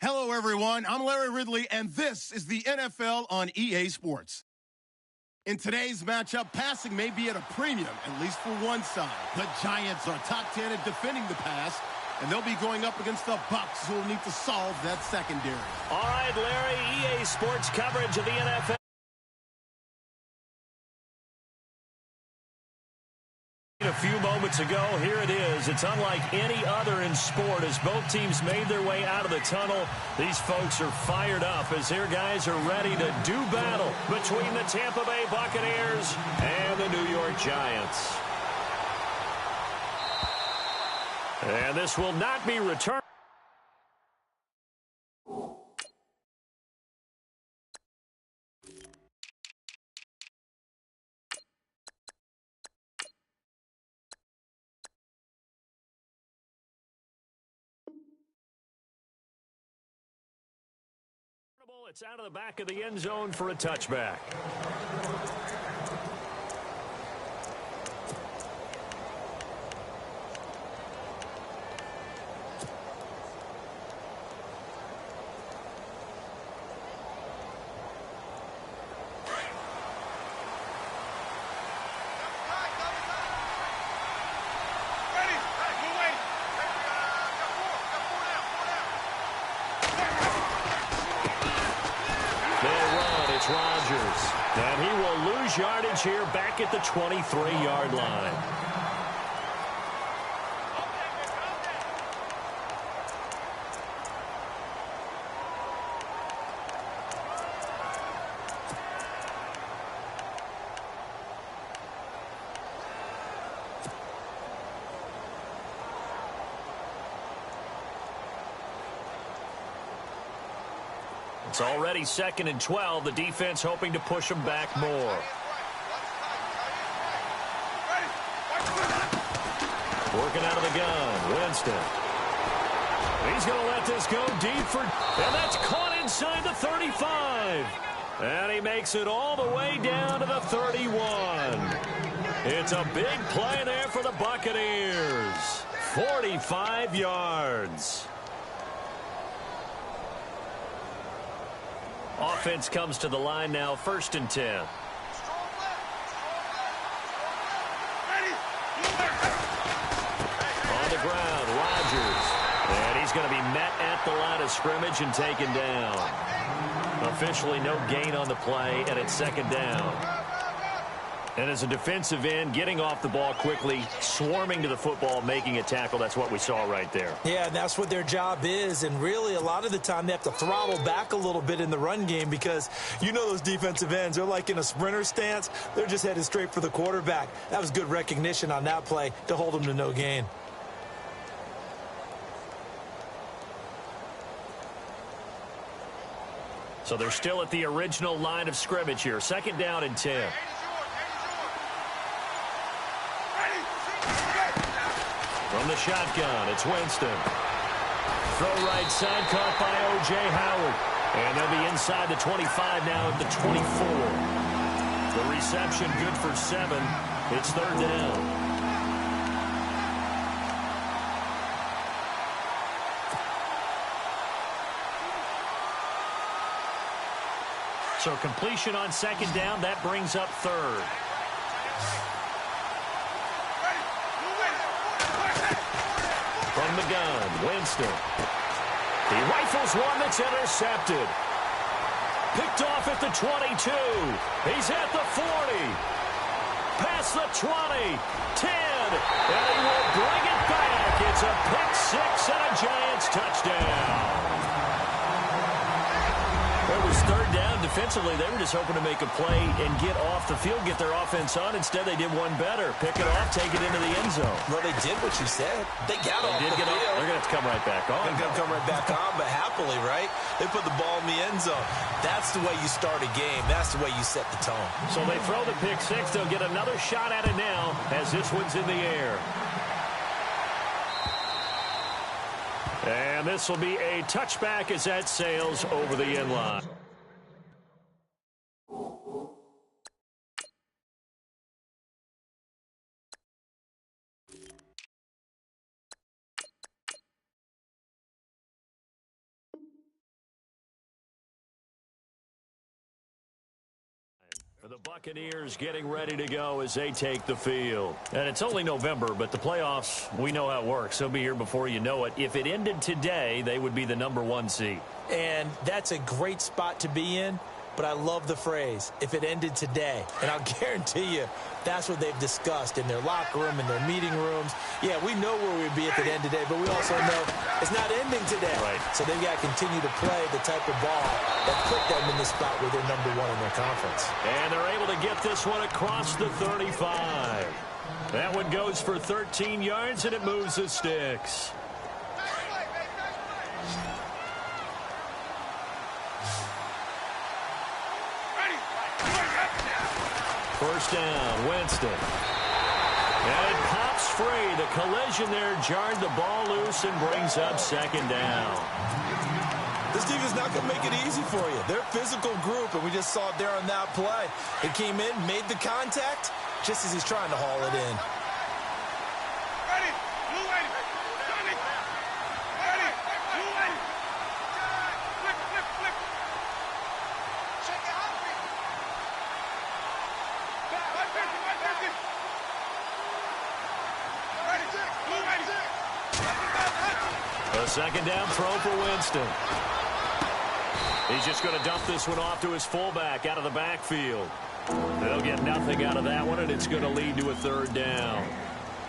Hello, everyone. I'm Larry Ridley, and this is the NFL on EA Sports. In today's matchup, passing may be at a premium, at least for one side. The Giants are top 10 at defending the pass, and they'll be going up against the Bucs, who will need to solve that secondary. All right, Larry, EA Sports coverage of the NFL. A few moments ago, here it is. It's unlike any other in sport as both teams made their way out of the tunnel. These folks are fired up as their guys are ready to do battle between the Tampa Bay Buccaneers and the New York Giants. And this will not be returned. It's out of the back of the end zone for a touchback. Rodgers, and he will lose yardage here back at the 23-yard line. It's already 2nd and 12. The defense hoping to push them back more. Working out of the gun, Winston. He's going to let this go deep for, and that's caught inside the 35. And he makes it all the way down to the 31. It's a big play there for the Buccaneers. 45 yards. Offense comes to the line now, 1st and 10. On the ground, Rodgers. And he's going to be met at the line of scrimmage and taken down. Officially no gain on the play, and it's 2nd down. And as a defensive end, getting off the ball quickly, swarming to the football, making a tackle, that's what we saw right there. Yeah, and that's what their job is. And really, a lot of the time, they have to throttle back a little bit in the run game because you know those defensive ends, they're like in a sprinter stance. They're just headed straight for the quarterback. That was good recognition on that play to hold them to no gain. So they're still at the original line of scrimmage here. 2nd down and 10. From the shotgun, it's Winston. Throw right side, caught by O.J. Howard. And they'll be inside the 25 now at the 24. The reception good for 7. It's 3rd down. So completion on 2nd down, that brings up 3rd. From the gun, Winston. He rifles one that's intercepted. Picked off at the 22. He's at the 40. Past the 20. 10. And he will bring it back. It's a pick 6 and a Giants touchdown. It was 3rd down. Defensively, they were just hoping to make a play and get off the field, get their offense on. Instead, they did one better. Pick it off, take it into the end zone. Well, they did what you said. They got off the field. They're going to have to come right back on. They're going to come right back on, but happily, right? They put the ball in the end zone. That's the way you start a game. That's the way you set the tone. So they throw the pick 6. They'll get another shot at it now as this one's in the air. And this will be a touchback as that sails over the end line. The Buccaneers getting ready to go as they take the field. And it's only November, but the playoffs, we know how it works. They'll be here before you know it. If it ended today, they would be the #1 seed. And that's a great spot to be in, but I love the phrase, if it ended today. And I'll guarantee you, that's what they've discussed in their locker room, in their meeting rooms. Yeah, we know where we'd be if it ended today, but we also know it's not ending today. Right. So they've got to continue to play the type of ball that put them in the spot where they're #1 in their conference. And they're able to get this one across the 35. That one goes for 13 yards, and it moves the sticks. First down, Winston. And it pops free. The collision there jarred the ball loose and brings up second down. This defense is not going to make it easy for you. They're a physical group, and we just saw it there on that play. He came in, made the contact, just as he's trying to haul it in. A second down throw for Winston. He's just going to dump this one off to his fullback out of the backfield. They'll get nothing out of that one, and it's going to lead to a third down.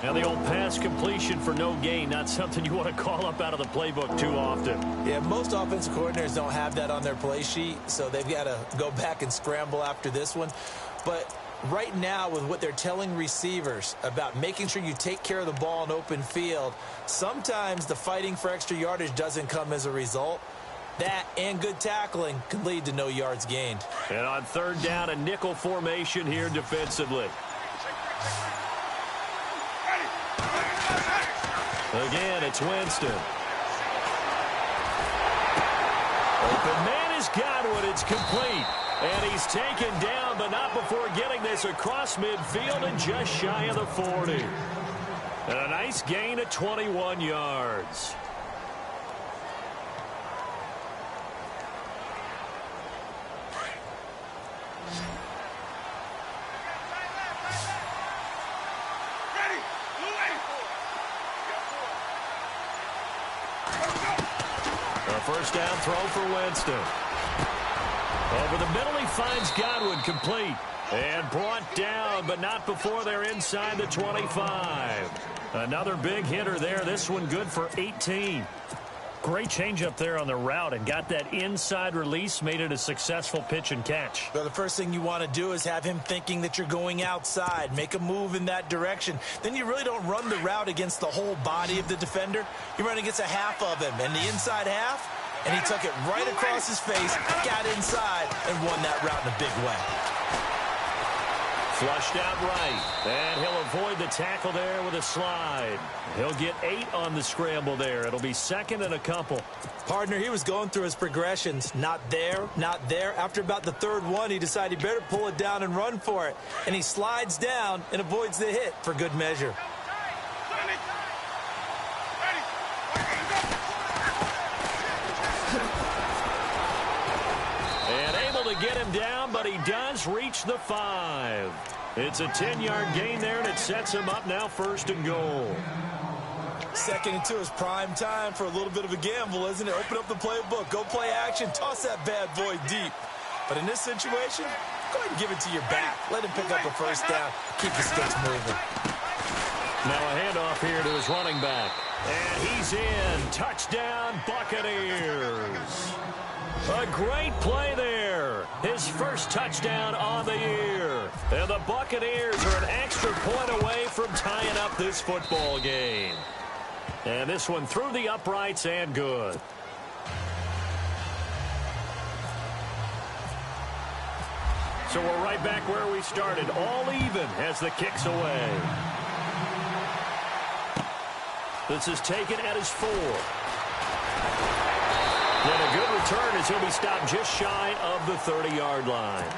Now the old pass completion for no gain, not something you want to call up out of the playbook too often. Yeah, most offensive coordinators don't have that on their play sheet, so they've got to go back and scramble after this one. But right now, with what they're telling receivers about making sure you take care of the ball in open field, sometimes the fighting for extra yardage doesn't come as a result. That and good tackling can lead to no yards gained. And on third down, a nickel formation here defensively. Again, it's Winston. Open man is Godwin. It's complete. And he's taken down, but not before getting this across midfield and just shy of the 40. And a nice gain of 21 yards. A first down throw for Winston. Over the middle, he finds Godwin complete. And brought down, but not before they're inside the 25. Another big hitter there. This one good for 18. Great change up there on the route and got that inside release, made it a successful pitch and catch. Well, the first thing you want to do is have him thinking that you're going outside, make a move in that direction. Then you really don't run the route against the whole body of the defender. You run against a half of him, and the inside half, and he took it right across his face, got inside, and won that route in a big way. Flushed out right, and he'll avoid the tackle there with a slide. He'll get 8 on the scramble there. It'll be second and a couple. Partner, he was going through his progressions. Not there, not there. After about the third one, he decided he better pull it down and run for it. And he slides down and avoids the hit for good measure. And able to get him down, but he does reach the 5. It's a 10-yard gain there, and it sets him up now first and goal. Second and 2 is prime time for a little bit of a gamble, isn't it? Open up the playbook, go play action, toss that bad boy deep. But in this situation, go ahead and give it to your back. Let him pick up a first down. Keep the sticks moving. Now a handoff here to his running back. And he's in. Touchdown, Buccaneers. A great play there. His first touchdown on the year. And the Buccaneers are an extra point away from tying up this football game. And this one through the uprights and good. So we're right back where we started. All even as the kick's away. This is taken at his 4. And a good return as he'll be stopped just shy of the 30-yard line.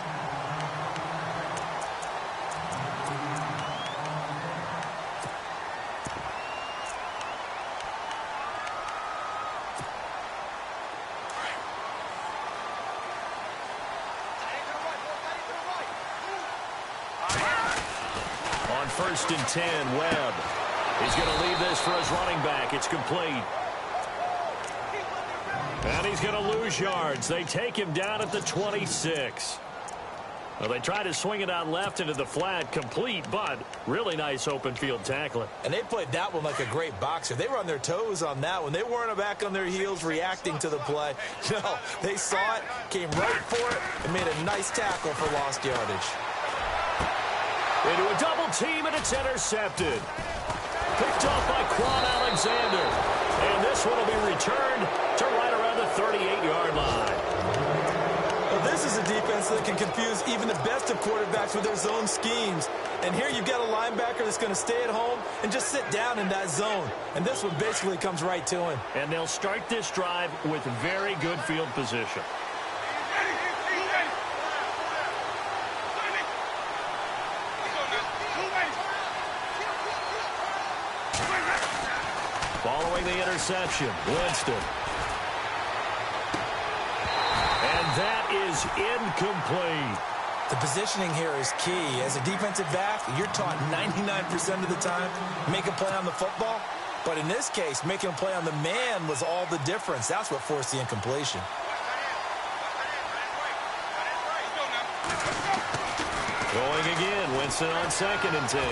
first and 10. Webb. He's going to leave this for his running back. It's complete. And he's going to lose yards. They take him down at the 26. Well, they try to swing it out left into the flat, complete, but really nice open field tackling. And they played that one like a great boxer. They were on their toes on that one. They weren't back on their heels reacting to the play. No, they saw it, came right for it, and made a nice tackle for lost yardage. Into a double team, and it's intercepted. Picked off by Quan Alexander. And this one will be returned to right around the 38-yard line. Well, this is a defense that can confuse even the best of quarterbacks with their zone schemes. And here you've got a linebacker that's going to stay at home and just sit down in that zone. And this one basically comes right to him. And they'll start this drive with very good field position. Following the interception, Winston. And that is incomplete. The positioning here is key. As a defensive back, you're taught 99% of the time, make a play on the football. But in this case, making a play on the man was all the difference. That's what forced the incompletion. Going again, Winston on 2nd and 10.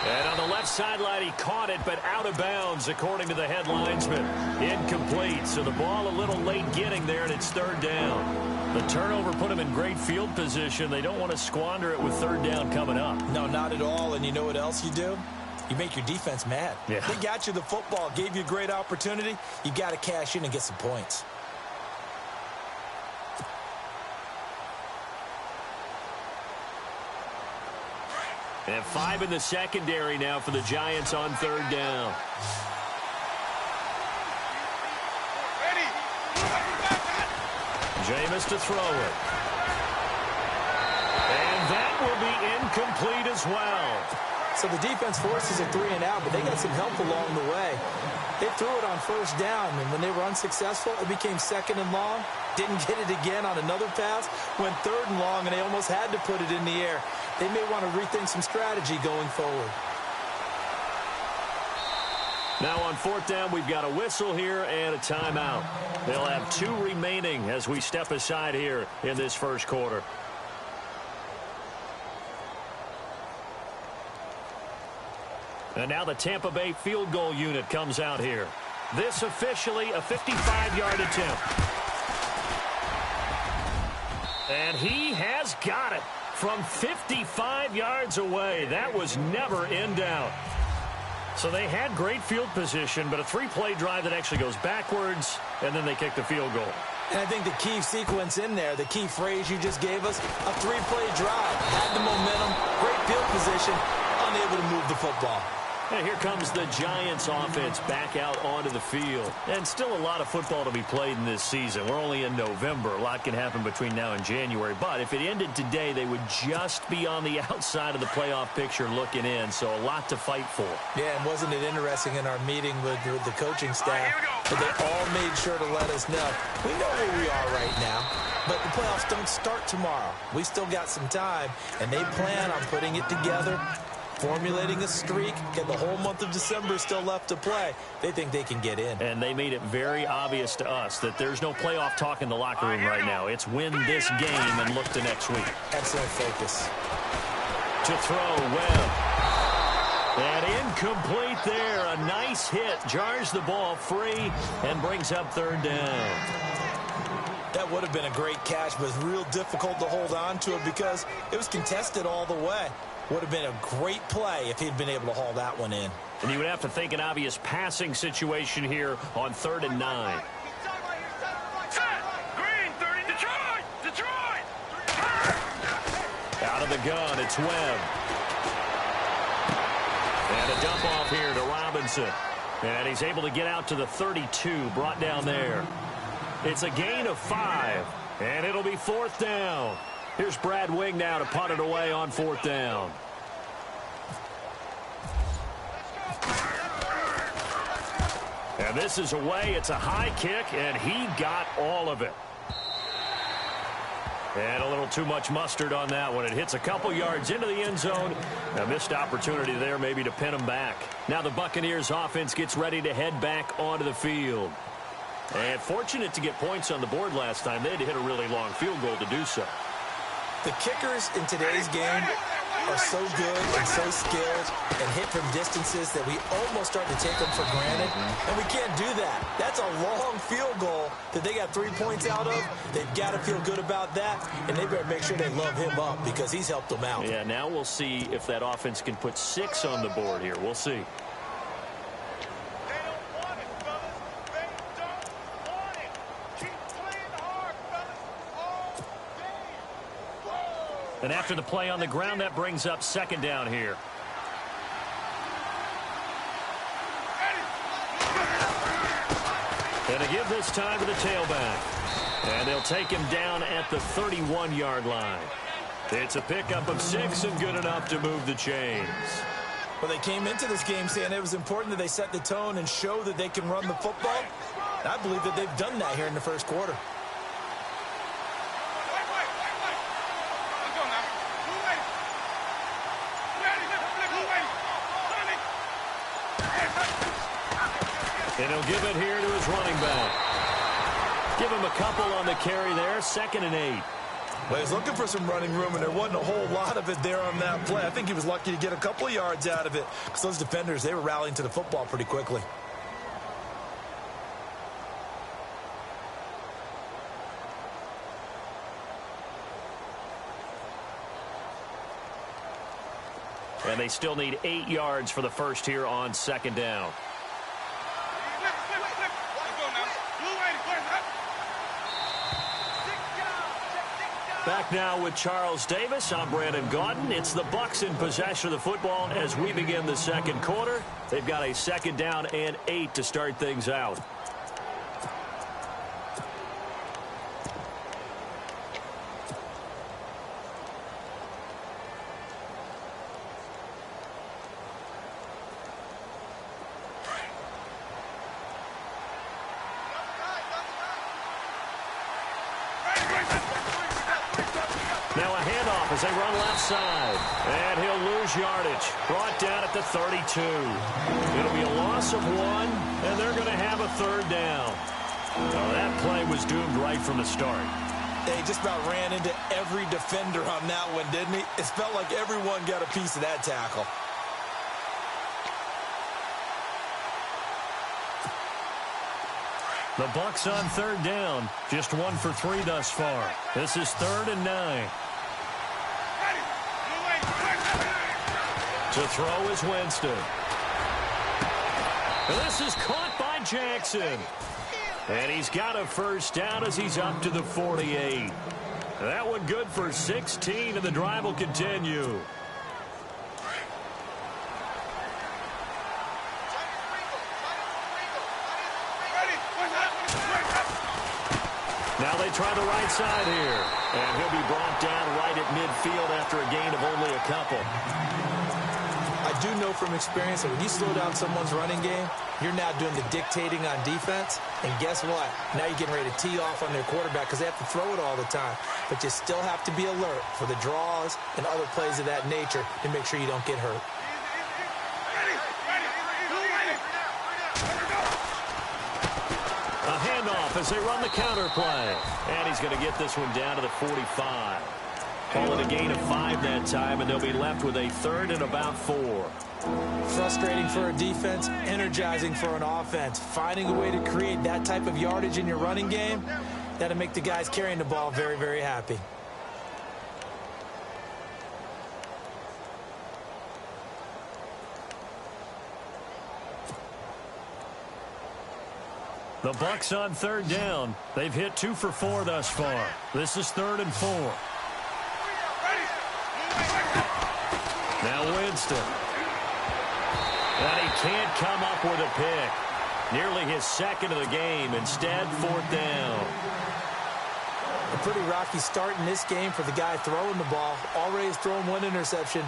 And on the left sideline, he caught it, but out of bounds, according to the head linesman. Incomplete, so the ball a little late getting there, and it's 3rd down. The turnover put him in great field position. They don't want to squander it with 3rd down coming up. No, not at all, and you know what else you do? You make your defense mad. Yeah. They got you the football, gave you a great opportunity. You got to cash in and get some points. And 5 in the secondary now for the Giants on 3rd down. Jameis to throw it. And that will be incomplete as well. So the defense forces a 3-and-out, but they got some help along the way. They threw it on 1st down, and when they were unsuccessful, it became 2nd and long. Didn't get it again on another pass. Went 3rd and long, and they almost had to put it in the air. They may want to rethink some strategy going forward. Now on 4th down, we've got a whistle here and a timeout. They'll have 2 remaining as we step aside here in this 1st quarter. And now the Tampa Bay field goal unit comes out here. This officially a 55-yard attempt. And he has got it from 55 yards away. That was never in doubt. So they had great field position, but a 3-play drive that actually goes backwards, and then they kick the field goal. And I think the key sequence in there, the key phrase you just gave us, a 3-play drive. Had the momentum, great field position, unable to move the football. And here comes the Giants offense back out onto the field. And still a lot of football to be played in this season. We're only in November. A lot can happen between now and January. But if it ended today, they would just be on the outside of the playoff picture looking in. So a lot to fight for. Yeah, and wasn't it interesting in our meeting with the coaching staff that they all made sure to let us know. We know where we are right now, but the playoffs don't start tomorrow. We still got some time, and they plan on putting it together, formulating a streak, get the whole month of December still left to play. They think they can get in. And they made it very obvious to us that there's no playoff talk in the locker room right now. It's win this game and look to next week. Excellent focus. To throw, Webb. And incomplete there. A nice hit. Jars the ball free and brings up 3rd down. That would have been a great catch, but it's real difficult to hold on to it because it was contested all the way. Would have been a great play if he'd been able to haul that one in. And you would have to think an obvious passing situation here on 3rd and 9. Green, 30, Detroit! Out of the gun, it's Webb. And a dump off here to Robinson. And he's able to get out to the 32, brought down there. It's a gain of 5, and it'll be 4th down. Here's Brad Wing now to punt it away on 4th down. And this is away. It's a high kick, and he got all of it. And a little too much mustard on that one. It hits a couple yards into the end zone. A missed opportunity there maybe to pin them back. Now the Buccaneers offense gets ready to head back onto the field. And fortunate to get points on the board last time. They had to hit a really long field goal to do so. The kickers in today's game are so good and so skilled and hit from distances that we almost start to take them for granted. And we can't do that. That's a long field goal that they got 3 points out of. They've got to feel good about that, and they better make sure they love him up because he's helped them out. Yeah, now we'll see if that offense can put 6 on the board here. We'll see. And after the play on the ground, that brings up second down here. And they give this time to the tailback. And they'll take him down at the 31-yard line. It's a pickup of 6 and good enough to move the chains. Well, they came into this game saying it was important that they set the tone and show that they can run the football. And I believe that they've done that here in the first quarter. And he'll give it here to his running back. Give him a couple on the carry there, 2nd and 8. Well, he's looking for some running room, and there wasn't a whole lot of it there on that play. I think he was lucky to get a couple of yards out of it because those defenders, they were rallying to the football pretty quickly. And they still need 8 yards for the first here on 2nd down. Back now with Charles Davis. I'm Brandon Gaudin. It's the Bucs in possession of the football as we begin the second quarter. They've got a 2nd down and 8 to start things out. Now a handoff as they run left side. And he'll lose yardage. Brought down at the 32. It'll be a loss of 1, and they're going to have a 3rd down. Well, that play was doomed right from the start. He just about ran into every defender on that one, didn't he? It felt like everyone got a piece of that tackle. The Bucs on 3rd down. Just 1 for 3 thus far. This is 3rd and 9. To throw is Winston. And this is caught by Jackson. And he's got a 1st down as he's up to the 48. That one good for 16, and the drive will continue. Now they try the right side here. And he'll be brought down right at midfield after a gain of only a couple. I do know from experience that when you slow down someone's running game, you're now doing the dictating on defense. And guess what? Now you're getting ready to tee off on their quarterback because they have to throw it all the time. But you still have to be alert for the draws and other plays of that nature to make sure you don't get hurt. A handoff as they run the counter play. And he's going to get this one down to the 45. Call it a gain of 5 that time, and they'll be left with a 3rd and about 4. Frustrating for a defense, energizing for an offense. Finding a way to create that type of yardage in your running game, that'll make the guys carrying the ball very, very happy. The Bucs on 3rd down. They've hit 2 for 4 thus far. This is 3rd and 4. Now Winston. And he can't come up with a pick. Nearly his 2nd of the game. Instead, 4th down. A pretty rocky start in this game for the guy throwing the ball. Already has thrown 1 interception.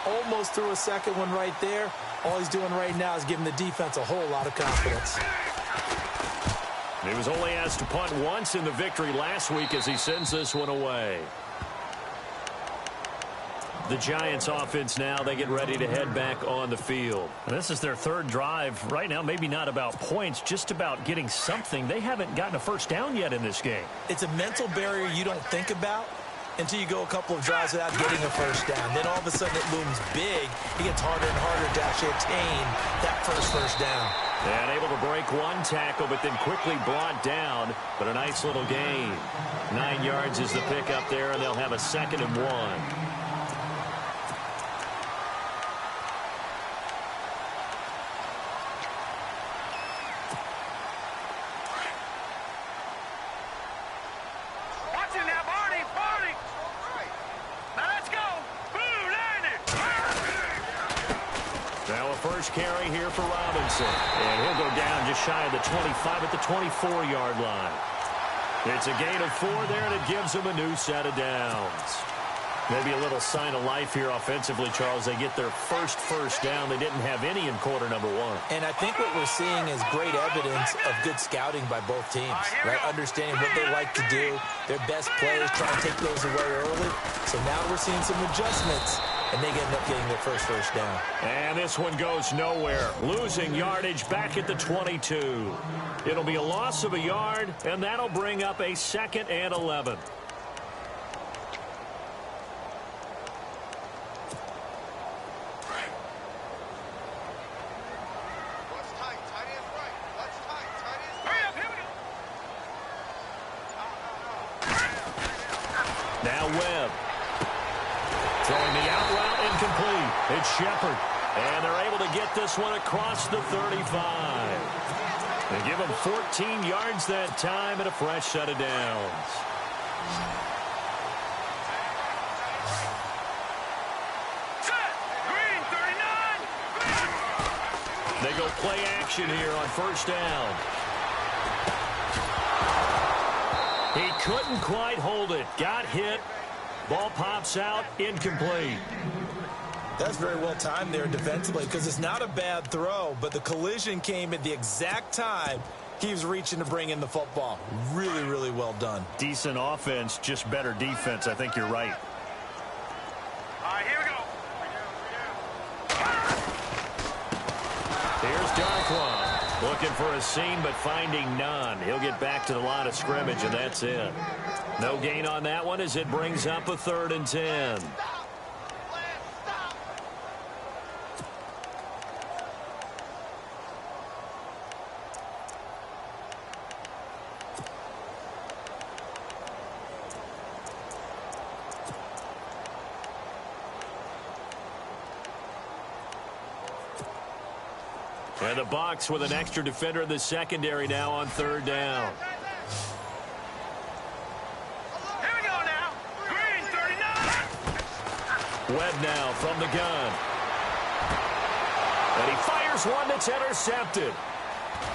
Almost threw a 2nd one right there. All he's doing right now is giving the defense a whole lot of confidence. He was only asked to punt once in the victory last week as he sends this one away. The Giants offense now, they get ready to head back on the field. This is their third drive. Right now, maybe not about points, just about getting something. They haven't gotten a first down yet in this game. It's a mental barrier you don't think about until you go a couple of drives without getting a first down. Then all of a sudden it looms big. It gets harder and harder to actually attain that first down. And able to break one tackle, but then quickly brought down. But a nice little gain. 9 yards is the pickup there, and they'll have a 2nd and 1. Carry here for Robinson. And he'll go down just shy of the 25 at the 24-yard line. It's a gain of 4 there, and it gives them a new set of downs. Maybe a little sign of life here offensively, Charles. They get their first down. They didn't have any in quarter number 1. And I think what we're seeing is great evidence of good scouting by both teams, right? Understanding what they like to do, their best plays, trying to take those away early. So now we're seeing some adjustments, and they end up getting their first down. And this one goes nowhere. Losing yardage back at the 22. It'll be a loss of a yard, and that'll bring up a 2nd and 11. Now Webb. Throwing the out route incomplete. It's Shepard. And they're able to get this one across the 35. They give him 14 yards that time and a fresh set of downs. Set. Green 39. They go play action here on 1st down. He couldn't quite hold it. Got hit. Ball pops out. Incomplete. That's very well timed there defensively because it's not a bad throw, but the collision came at the exact time he was reaching to bring in the football. Really, really well done. Decent offense, just better defense. I think you're right. All right, here we go. Here's Darkwan. Looking for a seam, but finding none. He'll get back to the line of scrimmage, and that's it. No gain on that one as it brings up a 3rd and 10. And the Bucs with an extra defender in the secondary now on 3rd down. Here we go now. Green 39. Webb now from the gun. And he fires one that's intercepted.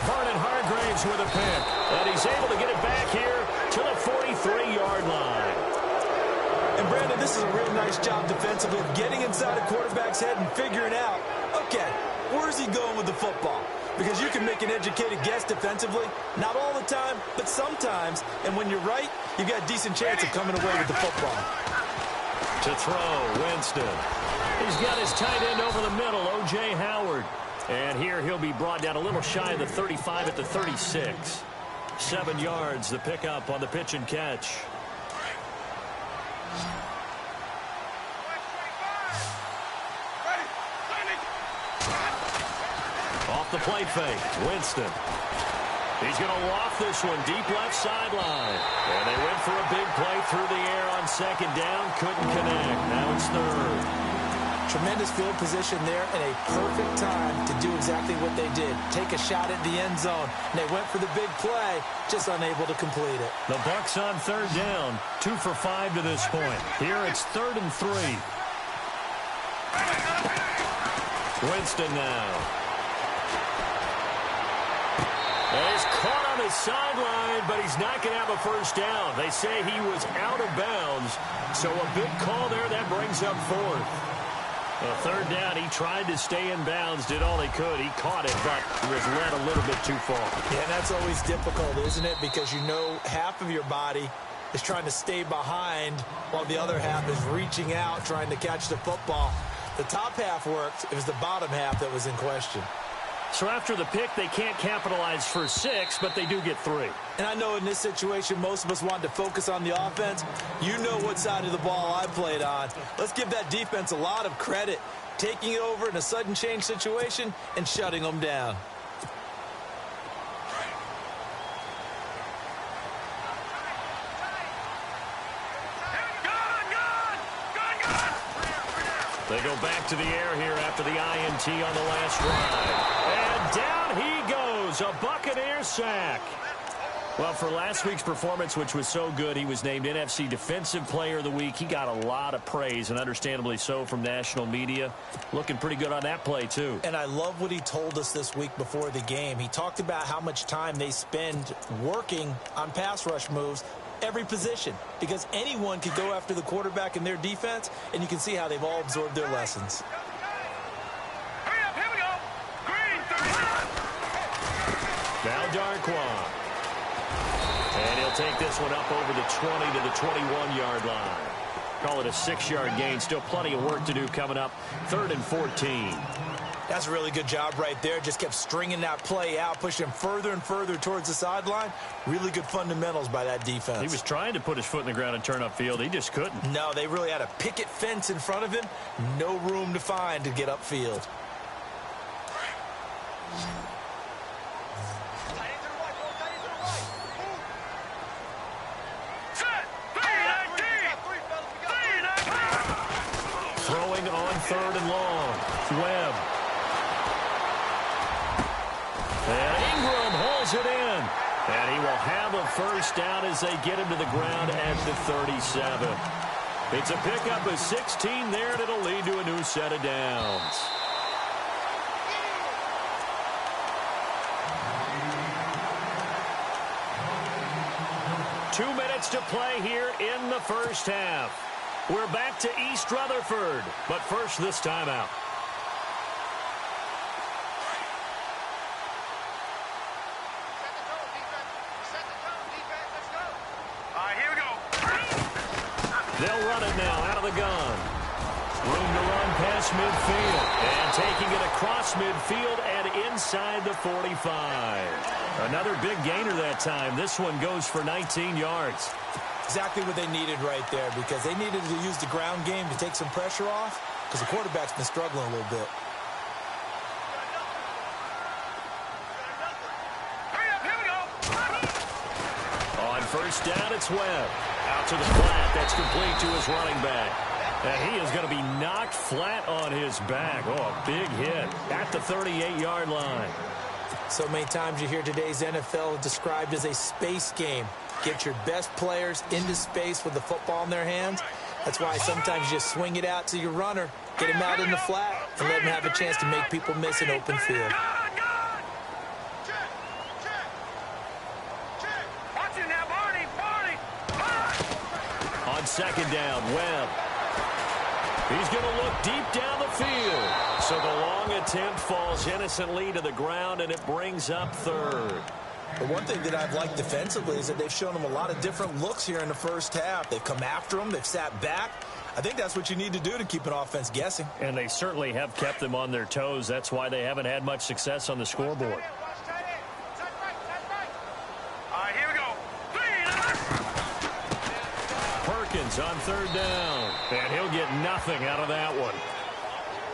Vernon Hargreaves with a pick. And he's able to get it back here to the 43-yard line. And Brandon, this is a real nice job defensively of getting inside a quarterback's head and figuring out, okay, where's he going with the football? Because you can make an educated guess defensively. Not all the time, but sometimes. And when you're right, you've got a decent chance of coming away with the football. To throw, Winston. He's got his tight end over the middle, O.J. Howard. And here he'll be brought down a little shy of the 35 at the 36. 7 yards, the pickup on the pitch and catch. Off the play fake, Winston. He's going to loft this one deep left sideline. And they went for a big play through the air on 2nd down. Couldn't connect. Now it's 3rd. Tremendous field position there and a perfect time to do exactly what they did. Take a shot at the end zone. And they went for the big play, just unable to complete it. The Bucs on 3rd down, 2 for 5 to this point. Here it's 3rd and 3. Winston now. And he's caught on the sideline, but he's not going to have a first down. They say he was out of bounds, so a big call there that brings up 4th. Well, third down, he tried to stay in bounds, did all he could. He caught it, but was led a little bit too far. Yeah, and that's always difficult, isn't it? Because you know half of your body is trying to stay behind while the other half is reaching out, trying to catch the football. The top half worked. It was the bottom half that was in question. So after the pick, they can't capitalize for 6, but they do get 3. And I know in this situation, most of us want to focus on the offense. You know what side of the ball I played on. Let's give that defense a lot of credit, taking it over in a sudden change situation and shutting them down. They go back to the air here after the INT on the last drive. And down he goes, a Buccaneer sack. Well, for last week's performance, which was so good, he was named NFC Defensive Player of the Week. He got a lot of praise, and understandably so, from national media. Looking pretty good on that play, too. And I love what he told us this week before the game. He talked about how much time they spend working on pass rush moves, every position, because anyone could go after the quarterback in their defense, and you can see how they've all absorbed their lessons. Hurry up, here we go. Green, 30. Now Darquan. And he'll take this one up over the 20 to the 21-yard line. Call it a 6-yard gain. Still plenty of work to do coming up. 3rd and 14. That's a really good job right there. Just kept stringing that play out, pushing him further and further towards the sideline. Really good fundamentals by that defense. He was trying to put his foot in the ground and turn upfield. He just couldn't. No, they really had a picket fence in front of him. No room to find to get upfield. Throwing on 3rd and long. Webb. And Ingram holds it in. And he will have a first down as they get him to the ground at the 37. It's a pickup of 16 there, and it'll lead to a new set of downs. Two minutes to play here in the first half. We're back to East Rutherford, but first this timeout. Here we go. They'll run it now out of the gun. Room to run past midfield. And taking it across midfield and inside the 45. Another big gainer that time. This one goes for 19 yards. Exactly what they needed right there, because they needed to use the ground game to take some pressure off, because the quarterback's been struggling a little bit. Hurry up, here we go. On first down, it's Webb. Out to the flat. That's complete to his running back. And he is going to be knocked flat on his back. Oh, a big hit at the 38-yard line. So many times you hear today's NFL described as a space game. Get your best players into space with the football in their hands. That's why sometimes you just swing it out to your runner, get him out in the flat, and let him have a chance to make people miss an open field. Watch it now, Barney. On second down, Webb. He's going to look deep down the field. So the long attempt falls innocently to the ground, and it brings up 3rd. The one thing that I've liked defensively is that they've shown them a lot of different looks here in the first half. They've come after them. They've sat back. I think that's what you need to do to keep an offense guessing. And they certainly have kept them on their toes. That's why they haven't had much success on the scoreboard. Here we go. Perkins on 3rd down. And he'll get nothing out of that one.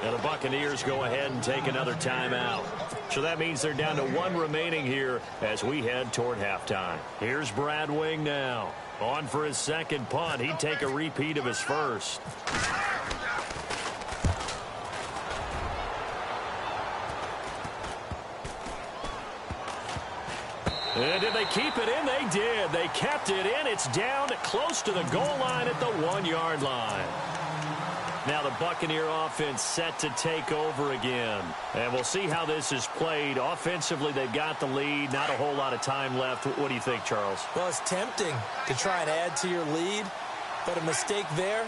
And the Buccaneers go ahead and take another timeout. So that means they're down to 1 remaining here as we head toward halftime. Here's Brad Wing now. On for his second punt. He'd take a repeat of his first. And did they keep it in? They did. They kept it in. It's down close to the goal line at the 1-yard line. Now the Buccaneer offense set to take over again. And we'll see how this is played. Offensively, they've got the lead. Not a whole lot of time left. What do you think, Charles? Well, it's tempting to try and add to your lead, but a mistake there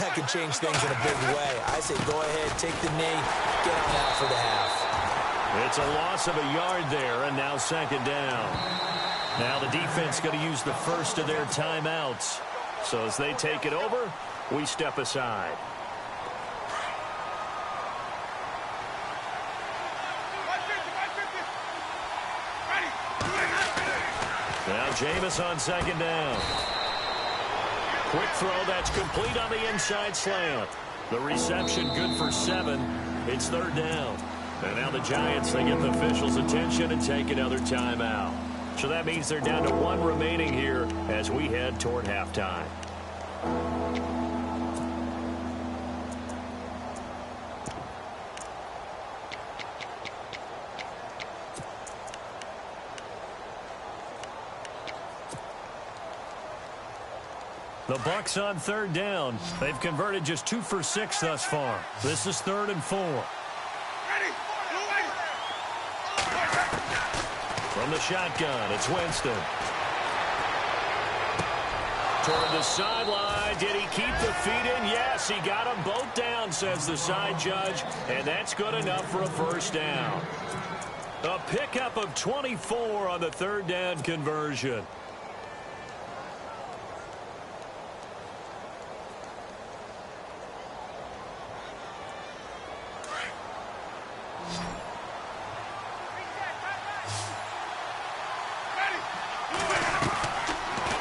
That could change things in a big way. I say go ahead, take the knee, get on out for the half. It's a loss of a yard there, and now second down. Now the defense going to use the first of their timeouts. So as they take it over, we step aside. Now Jameis on second down. Quick throw that's complete on the inside slant. The reception good for 7. It's third down. And now the Giants, they get the officials' attention and take another timeout. So that means they're down to 1 remaining here as we head toward halftime. The Bucs on third down. They've converted just 2 for 6 thus far. This is 3rd and 4. From the shotgun, it's Winston. Toward the sideline. Did he keep the feet in? Yes, he got them both down, says the side judge. And that's good enough for a first down. A pickup of 24 on the third down conversion.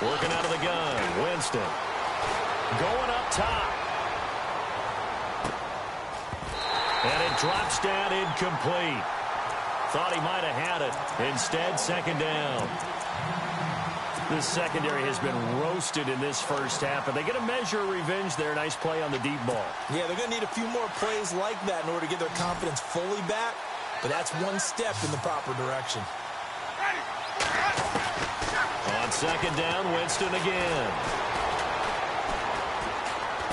Working out of the gun, Winston. Going up top. And it drops down incomplete. Thought he might have had it. Instead, second down. This secondary has been roasted in this first half, but they get a measure of revenge there. Nice play on the deep ball. Yeah, they're going to need a few more plays like that in order to get their confidence fully back, but that's one step in the proper direction. On second down, Winston again.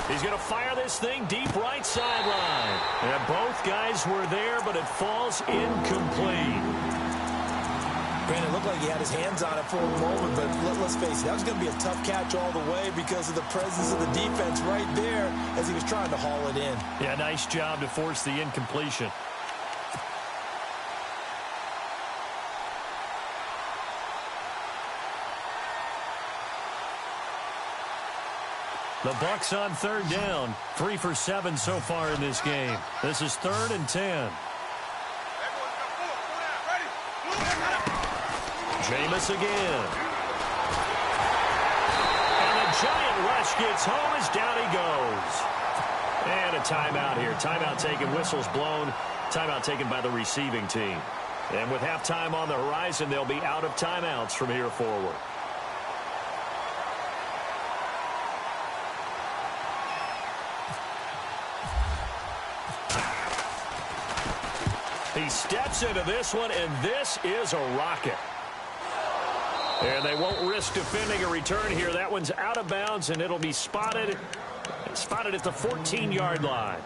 He's going to fire this thing deep right sideline. And both guys were there, but it falls incomplete. Brandon, it looked like he had his hands on it for a moment, but let's face it, that was going to be a tough catch all the way because of the presence of the defense right there as he was trying to haul it in. Yeah, nice job to force the incompletion. The Bucs on third down. 3 for 7 so far in this game. This is 3rd and 10. Jameis again. And the giant rush gets home as down he goes. And a timeout here. Timeout taken, whistles blown. Timeout taken by the receiving team. And with halftime on the horizon, they'll be out of timeouts from here forward. He steps into this one, and this is a rocket. And they won't risk defending a return here. That one's out of bounds, and it'll be spotted at the 14-yard line.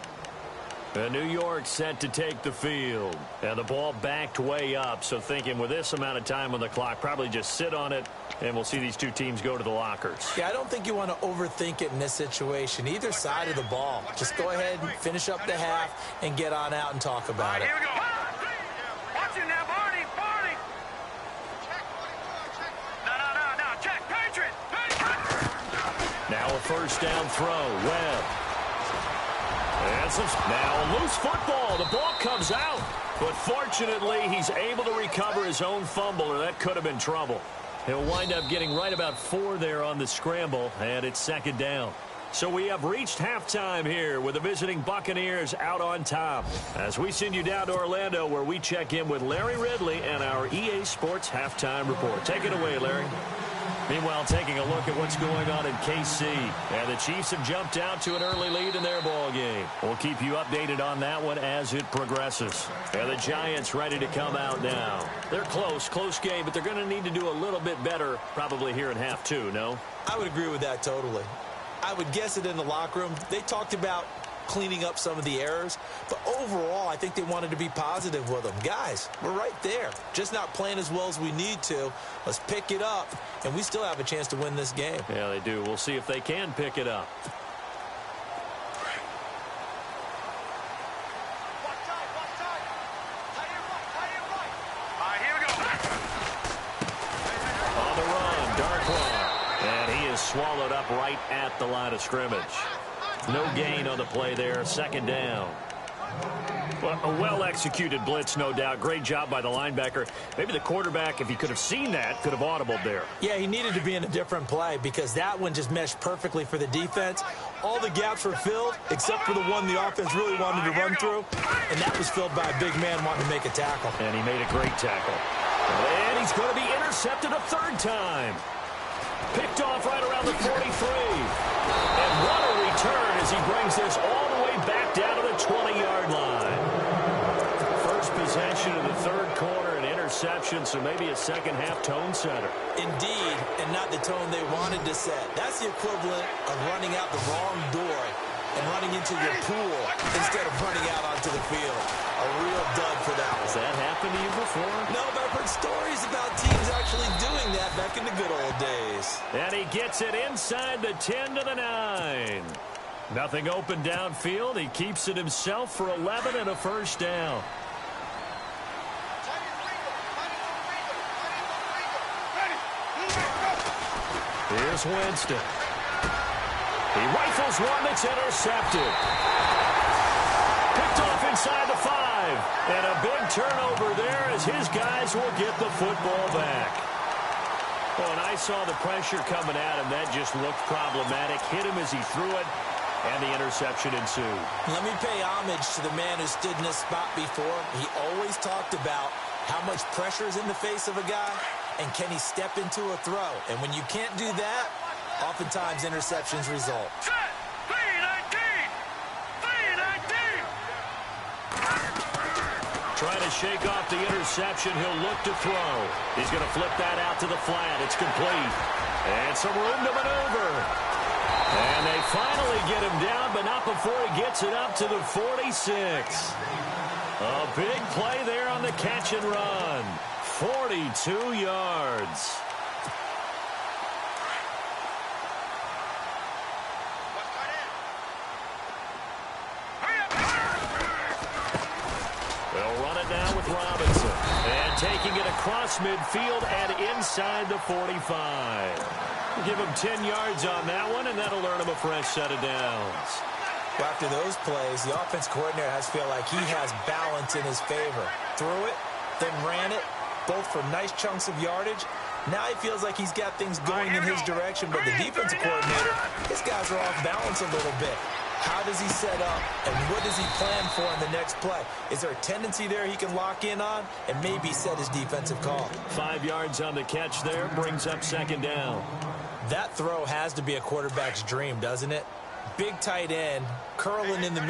And New York set to take the field. And the ball backed way up, so thinking with this amount of time on the clock, probably just sit on it, and we'll see these two teams go to the lockers. Yeah, I don't think you want to overthink it in this situation. Either side of the ball. Just go ahead and finish up the half and get on out and talk about it. Here we go. Watch it now, Barney. No. Check. Patriot. Now a first down throw. Webb. And now loose football. The ball comes out. But fortunately, he's able to recover his own fumble, or that could have been trouble. He'll wind up getting right about 4 there on the scramble, and it's second down. So we have reached halftime here with the visiting Buccaneers out on top. As we send you down to Orlando, where we check in with Larry Ridley and our EA Sports Halftime Report. Take it away, Larry. Meanwhile, taking a look at what's going on in KC. And the Chiefs have jumped out to an early lead in their ball game. We'll keep you updated on that one as it progresses. And the Giants ready to come out now. They're close game, but they're going to need to do a little bit better probably here in half 2, no? I would agree with that totally. I would guess it in the locker room. They talked about cleaning up some of the errors, but overall, I think they wanted to be positive with them. Guys, we're right there. Just not playing as well as we need to. Let's pick it up, and we still have a chance to win this game. Yeah, they do. We'll see if they can pick it up. swallowed up right at the line of scrimmage. No gain on the play there. Second down. Well, a well-executed blitz, no doubt. Great job by the linebacker. Maybe the quarterback, if he could have seen that, could have audibled there. Yeah, he needed to be in a different play because that one just meshed perfectly for the defense. All the gaps were filled except for the one the offense really wanted to run through, and that was filled by a big man wanting to make a tackle. And he made a great tackle. And he's going to be intercepted a third time. Picked off right around the 43. And what a return as he brings this all the way back down to the 20-yard line. First possession of the third quarter, an interception, so maybe a second-half tone setter. Indeed, and not the tone they wanted to set. That's the equivalent of running out the wrong door and running into your pool instead of running out onto the field. A real dud for that one. Has that happened to you before? No, but I've heard stories about teams actually doing that back in the good old days. And he gets it inside the 10 to the 9. Nothing open downfield. He keeps it himself for 11 and a first down. Here's Winston. He rifles one that's intercepted. Picked off inside the 5. And a big turnover there as his guys will get the football back. Oh, and I saw the pressure coming at him. That just looked problematic. Hit him as he threw it, and the interception ensued. Let me pay homage to the man who stood in this spot before. He always talked about how much pressure is in the face of a guy, and can he step into a throw. And when you can't do that, oftentimes interceptions result. Trying to shake off the interception. He'll look to throw. He's going to flip that out to the flat. It's complete. And some room to maneuver. And they finally get him down, but not before he gets it up to the 46. A big play there on the catch and run. 42 yards. They'll run it now with Robinson. And taking it across midfield and inside the 45. Give him 10 yards on that one, and that'll earn him a fresh set of downs. Well, after those plays, the offense coordinator has to feel like he has balance in his favor. Threw it, then ran it, both for nice chunks of yardage. Now he feels like he's got things going in his direction, but the defensive coordinator, his guys are off balance a little bit. How does he set up, and what does he plan for in the next play? Is there a tendency there he can lock in on and maybe set his defensive call? 5 yards on the catch there, brings up second down. That throw has to be a quarterback's dream, doesn't it? Big tight end, curling in the middle.